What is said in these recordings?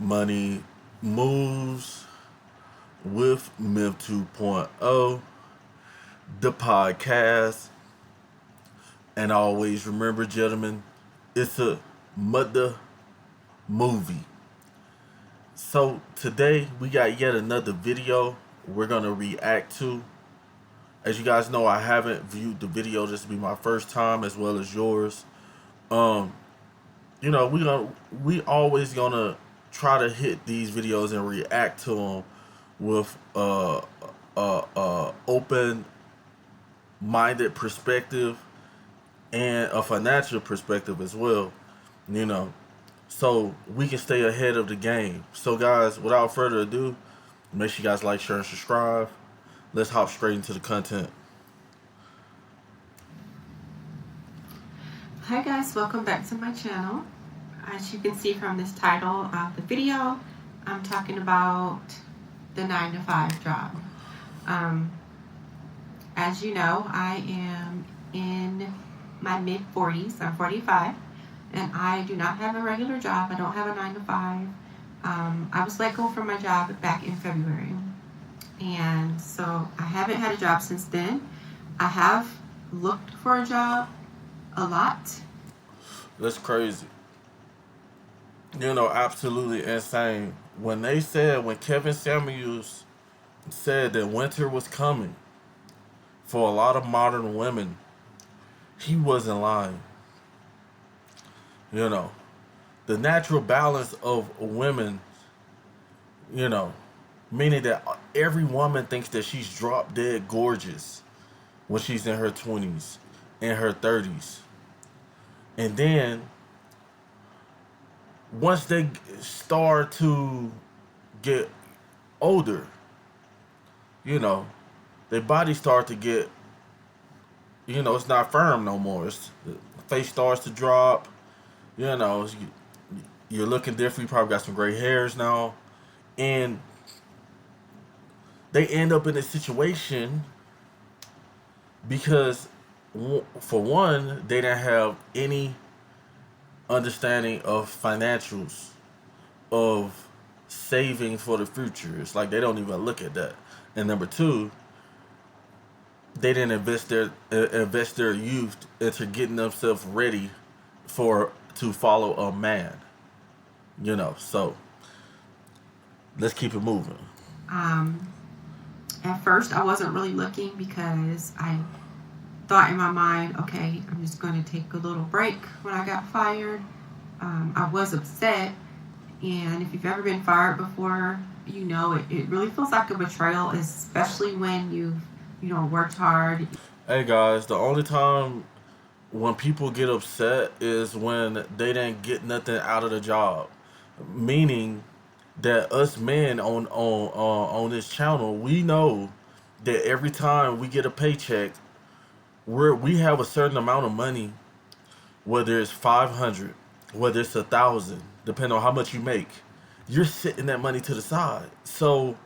Money Moves with Myth 2.0, the podcast. And always remember, gentlemen, it's a mother movie. So today we got yet another video we're gonna react to. As you guys know, I haven't viewed the video. This will be my first time as well as yours. Um, we always gonna try to hit these videos and react to them with open minded perspective and a financial perspective as well. You know, so we can stay ahead of the game. So guys, without further ado, make sure you guys like, share, and subscribe. Let's hop straight into the content. Hi guys, welcome back to my channel. As you can see from this title of the video, I'm talking about the 9-to-5 job. As you know, I am in my mid-40s. I'm 45, and I do not have a regular job. I don't have a 9-to-5. I was let go from my job back in February, and so I haven't had a job since then. I have looked for a job a lot. That's crazy. Absolutely insane. When Kevin Samuels said that winter was coming for a lot of modern women, he wasn't lying. The natural balance of women, meaning that every woman thinks that she's drop dead gorgeous when she's in her 20s, in her 30s. And then once they start to get older, their body start to get, it's not firm no more. The face starts to drop. You're looking different. You probably got some gray hairs now, and they end up in a situation because, for one, they didn't have any understanding of financials, of saving for the future. It's like they don't even look at that. And number two, they didn't invest their youth into getting themselves ready to follow a man. So let's keep it moving. At first, I wasn't really looking because I thought in my mind, okay, I'm just going to take a little break when I got fired. I was upset, and if you've ever been fired before, it really feels like a betrayal, especially when you've worked hard. Hey guys, the only time when people get upset is when they didn't get nothing out of the job. Meaning that us men on this channel, we know that every time we get a paycheck, we have a certain amount of money, whether it's 500, whether it's 1,000, depending on how much you make, you're sitting that money to the side. So,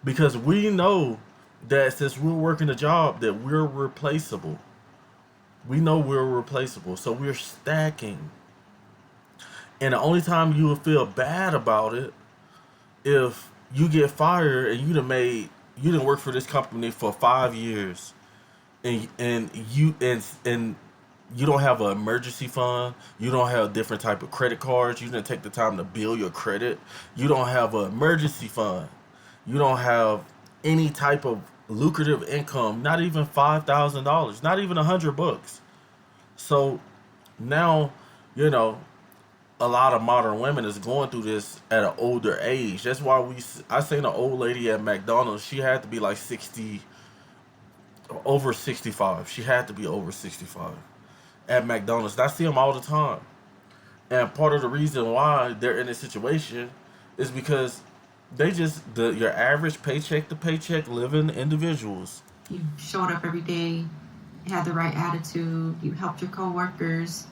because we know that since we're working a job, that we're replaceable. We know we're replaceable, so we're stacking. And the only time you will feel bad about it if you get fired and you didn't work for this company for 5 years, and you don't have an emergency fund, you don't have different type of credit cards, you didn't take the time to build your credit, you don't have an emergency fund, you don't have any type of lucrative income, not even $5,000, not even $100. So now, a lot of modern women is going through this at an older age. That's why I seen an old lady at McDonald's. She had to be like 60, over 65. She had to be over 65 at McDonald's. I see them all the time. And part of the reason why they're in this situation is because your average paycheck to paycheck living individuals. You showed up every day, had the right attitude, you helped your coworkers,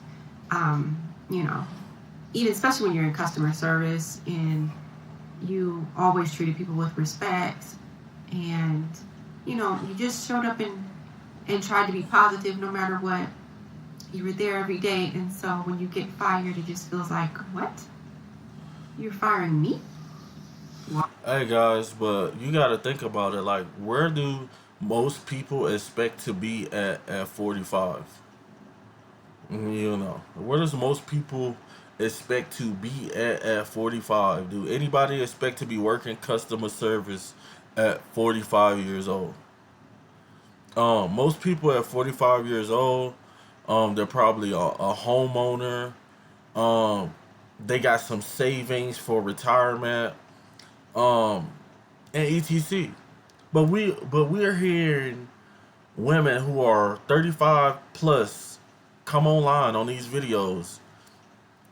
even especially when you're in customer service, and you always treated people with respect, and you just showed up and tried to be positive no matter what. You were there every day, and so when you get fired, it just feels like, what? You're firing me? Hey guys, but you gotta think about it. Like, where do most people expect to be at 45? You know, where does most people expect to be at 45? Do anybody expect to be working customer service at 45 years old? Most people at 45 years old, they're probably a homeowner. Um, they got some savings for retirement. Um, and etc. But we're hearing women who are 35 plus come online on these videos.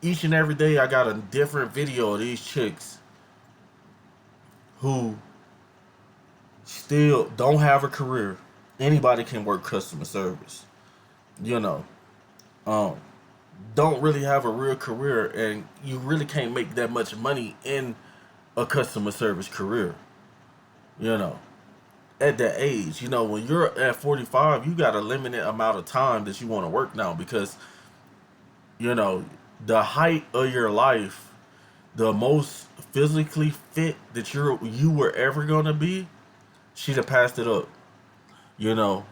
Each and every day I got a different video of these chicks who still don't have a career. Anybody can work customer service. You know. Um don't really have a real career, and you really can't make that much money in a customer service career. You know. At that age, when you're at 45, you got a limited amount of time that you want to work now, because you know the height of your life, the most physically fit that you were ever gonna be, she'd have passed it up. You know,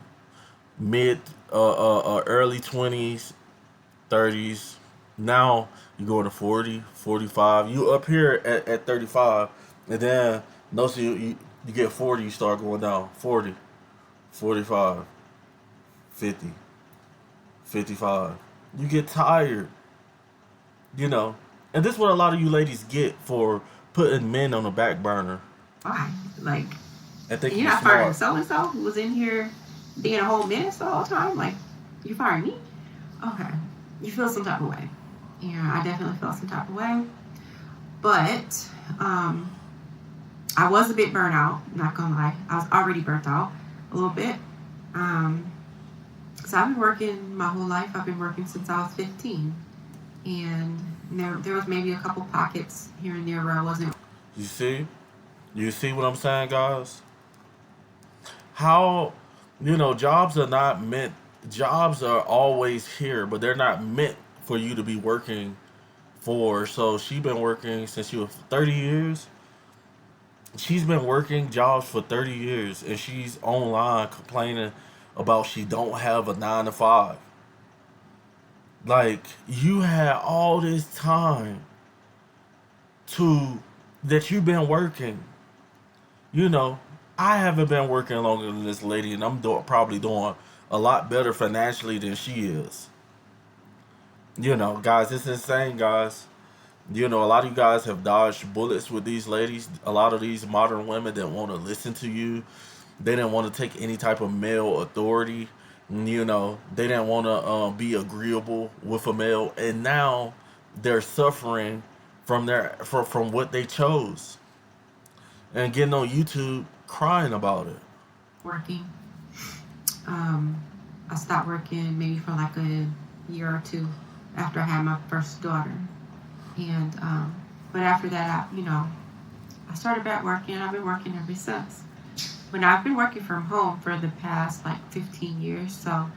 mid, early 20s, 30s. Now you go to 40, 45. You up here at 35, and then no, so you get 40, you start going down. 40, 45, 50, 55. You get tired, you know. And this is what a lot of you ladies get for putting men on the back burner Why? Like, and think you're you not firing smart. so and so who was in here being a whole menace the whole time? Like, you firing me? Okay. You feel some type of way. Yeah, I definitely felt some type of way. But I was a bit burnt out, not gonna lie. I was already burnt out a little bit. Um, so I've been working my whole life. I've been working since I was 15. And there was maybe a couple pockets here and there where I wasn't. You see? You see what I'm saying, guys? How, jobs are always here, but they're not meant for you to be working for. So she been working since she was 30 years. She's been working jobs for 30 years, and she's online complaining about she don't have a 9 to 5. Like, you had all this time to that you've been working. You know, I haven't been working longer than this lady, and probably doing a lot better financially than she is. Guys, it's insane, guys. A lot of you guys have dodged bullets with these ladies. A lot of these modern women that want to listen to you, they didn't want to take any type of male authority. They didn't want to be agreeable with a male, and now they're suffering from what they chose, and getting on YouTube crying about it. Working. Um, I stopped working maybe for like a year or two after I had my first daughter. And but after that, I started back working. I've been working ever since. But I've been working from home for the past like 15 years. So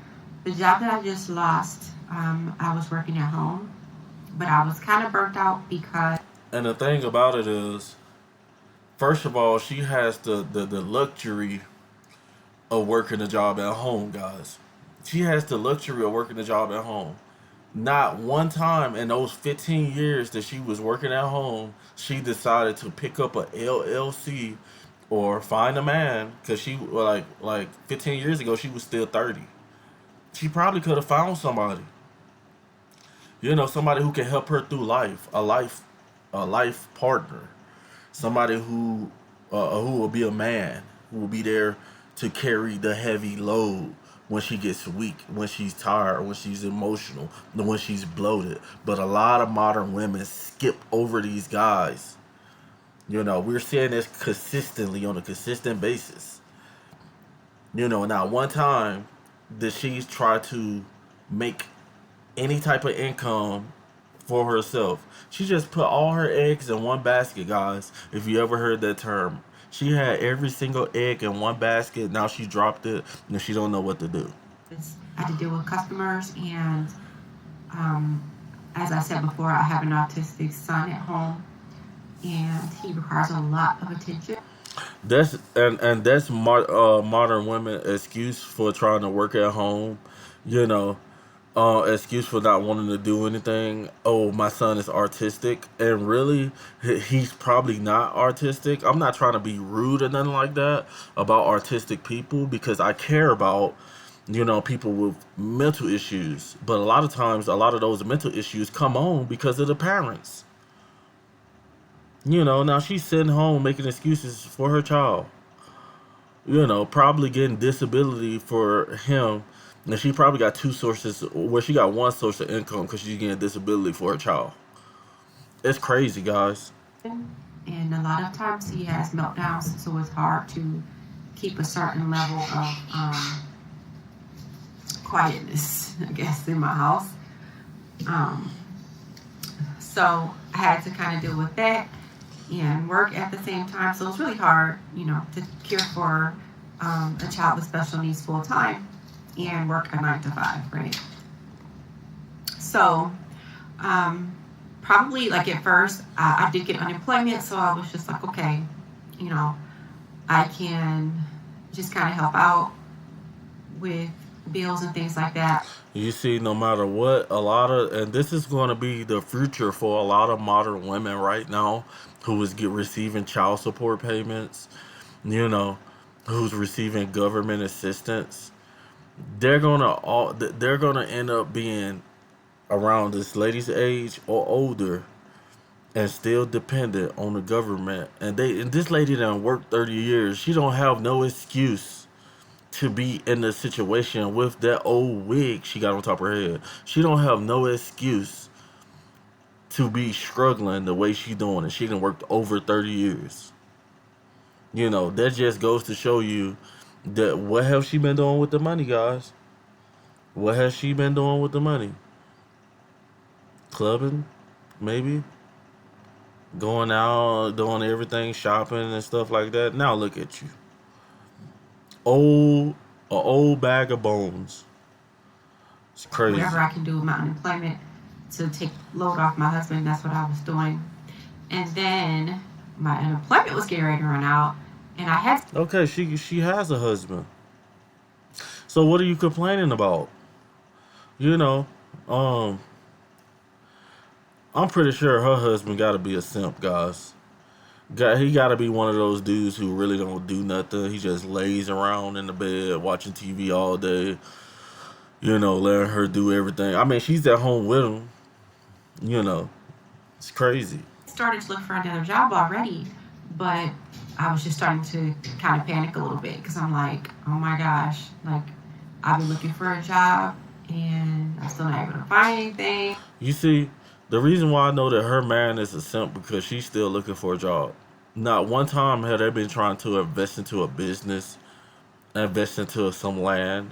the job that I just lost, I was working at home, but I was kind of burnt out because. And the thing about it is, first of all, she has the luxury of working a job at home, guys. She has the luxury of working a job at home. Not one time in those 15 years that she was working at home, she decided to pick up a LLC or find a man, because she, like 15 years ago, she was still 30. She probably could have found somebody. Somebody who can help her through life, a life partner, somebody who will be a man, who will be there to carry the heavy load when she gets weak, when she's tired, when she's emotional, when she's bloated. But a lot of modern women skip over these guys. We're seeing this consistently on a consistent basis. Not one time did she try to make any type of income for herself. She just put all her eggs in one basket, guys. If you ever heard that term, she had every single egg in one basket. Now she dropped it, and she don't know what to do. I had to deal with customers, and um, as I said before, I have an autistic son at home. and he requires a lot of attention. That's modern women excuse for trying to work at home, you know, excuse for not wanting to do anything. Oh, my son is artistic, and really, he's probably not artistic. I'm not trying to be rude or nothing like that about artistic people because I care about, people with mental issues. But a lot of times, a lot of those mental issues come on because of the parents. Now she's sitting home making excuses for her child. Probably getting disability for him. And she probably got two sources, where she got one source of income because she's getting disability for her child. It's crazy, guys. And a lot of times he has meltdowns, so it's hard to keep a certain level of quietness, I guess, in my house. Um, so I had to kind of deal with that and work at the same time. So it's really hard, to care for a child with special needs full time and work a 9 to 5, right? So, probably like at first, I did get unemployment, so I was just like, okay, you know, I can just kind of help out with bills and things like that. You see, no matter what, and this is going to be the future for a lot of modern women right now who is receiving child support payments, you know, who's receiving government assistance. They're gonna end up being around this lady's age or older and still dependent on the government. And this lady done worked 30 years. She don't have no excuse to be in the situation with that old wig she got on top of her head. She don't have no excuse to be struggling the way she doing it. She done worked over 30 years. That just goes to show you that what have she been doing with the money, guys? What has she been doing with the money? Clubbing, maybe? Going out, doing everything, shopping and stuff like that. Now look at you. Old, a old bag of bones. It's Whatever crazy. I can do with my unemployment to take load off my husband, that's what I was doing. And then my unemployment was getting ready to run out, and I had Okay, she has a husband. So what are you complaining about? You know, um, I'm pretty sure her husband got to be a simp, guys. He got to be one of those dudes who really don't do nothing. He just lays around in the bed watching TV all day. Letting her do everything. I mean, she's at home with him. You know, it's crazy. started to look for another job already, but I was just starting to kind of panic a little bit because I'm like, oh my gosh, like I've been looking for a job and I'm still not able to find anything. You see, the reason why I know that her man is a simp because she's still looking for a job. Not one time had they been trying to invest into a business, invest into some land,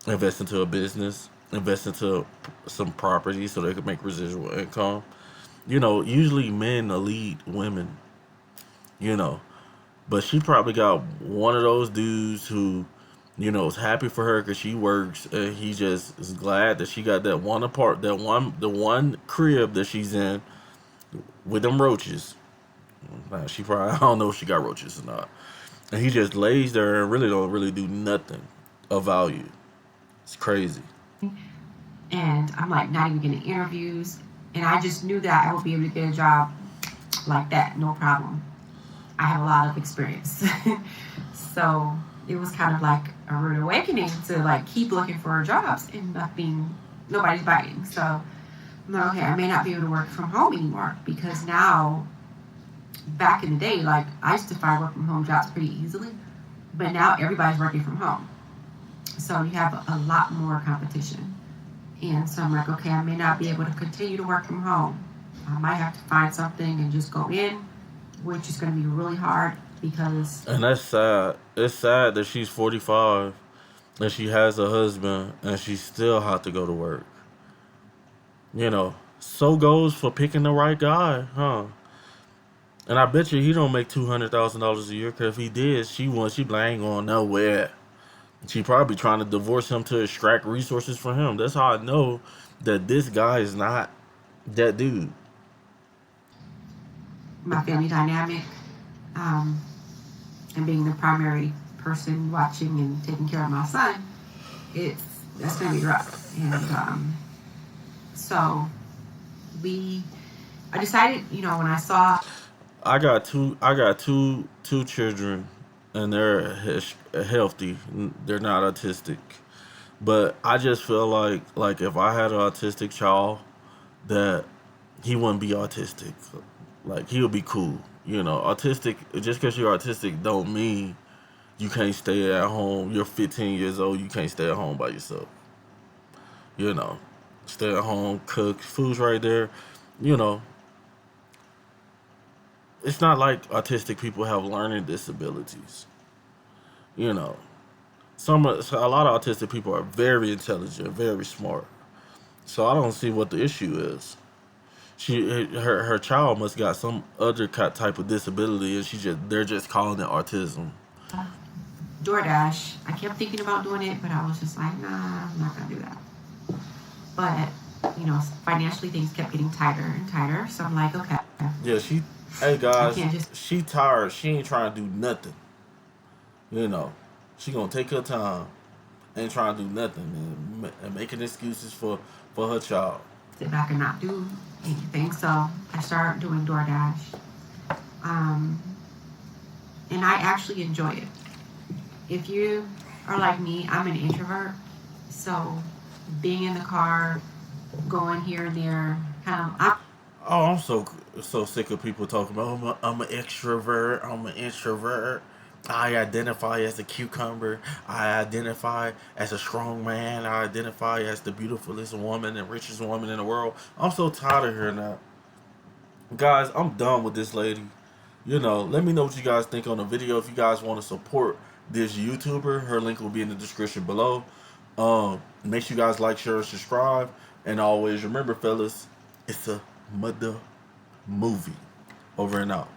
invest into a business, invest into some property so they could make residual income. Usually men lead women, you know. But she probably got one of those dudes who, is happy for her because she works, and he just is glad that she got the one crib that she's in with them roaches. Nah, she probably I don't know if she got roaches or not. And he just lays there and really don't really do nothing of value. It's crazy. And I'm like not even getting interviews. And I just knew that I would be able to get a job like that, no problem. I have a lot of experience. So it was kind of like a rude awakening to like keep looking for jobs and nobody's biting. So I'm like, okay, I may not be able to work from home anymore because now, back in the day, like I used to find work from home jobs pretty easily, but now everybody's working from home. So you have a lot more competition. And so I'm like, okay, I may not be able to continue to work from home. I might have to find something and just go in, which is going to be really hard because. And that's sad. It's sad that she's 45 and she has a husband and she still have to go to work. So goes for picking the right guy, huh? And I bet you he don't make $200,000 a year. Cause if he did, she be like, I ain't going nowhere. She probably trying to divorce him to extract resources from him. That's how I know that this guy is not that dude. my family dynamic, um, and being the primary person watching and taking care of my son, that's gonna be rough. And so I decided, when I saw. I got two children, and they're healthy. They're not autistic. But I just feel like if I had an autistic child, that he wouldn't be autistic. Like he would be cool. Autistic. Just because you're autistic don't mean you can't stay at home. You're 15 years old. You can't stay at home by yourself. You know, stay at home, cook, food's right there. You know, it's not like autistic people have learning disabilities. You know, so a lot of autistic people are very intelligent, very smart. So I don't see what the issue is. Her child must got some other type of disability, and they're just calling it autism. DoorDash. I kept thinking about doing it, but I was just like, nah, I'm not gonna do that. But financially things kept getting tighter and tighter. So I'm like, okay, Yeah, hey I guys, can't just. she tired. She ain't trying to do nothing. You know, she gonna take her time, ain't trying to do nothing, and making excuses for her child. Sit back and not do anything. So I started doing DoorDash, um, and I actually enjoy it. If you are like me, I'm an introvert, so being in the car, going here and there, Oh, I'm so sick of people talking about I'm an extrovert. I'm an introvert. I identify as a cucumber. I identify as a strong man. I identify as the beautifulest woman and richest woman in the world. I'm so tired of her now. Guys, I'm done with this lady. Let me know what you guys think on the video. If you guys want to support this YouTuber, her link will be in the description below. Make sure you guys like, share, and subscribe. And always remember, fellas, it's a mother movie. Over and out.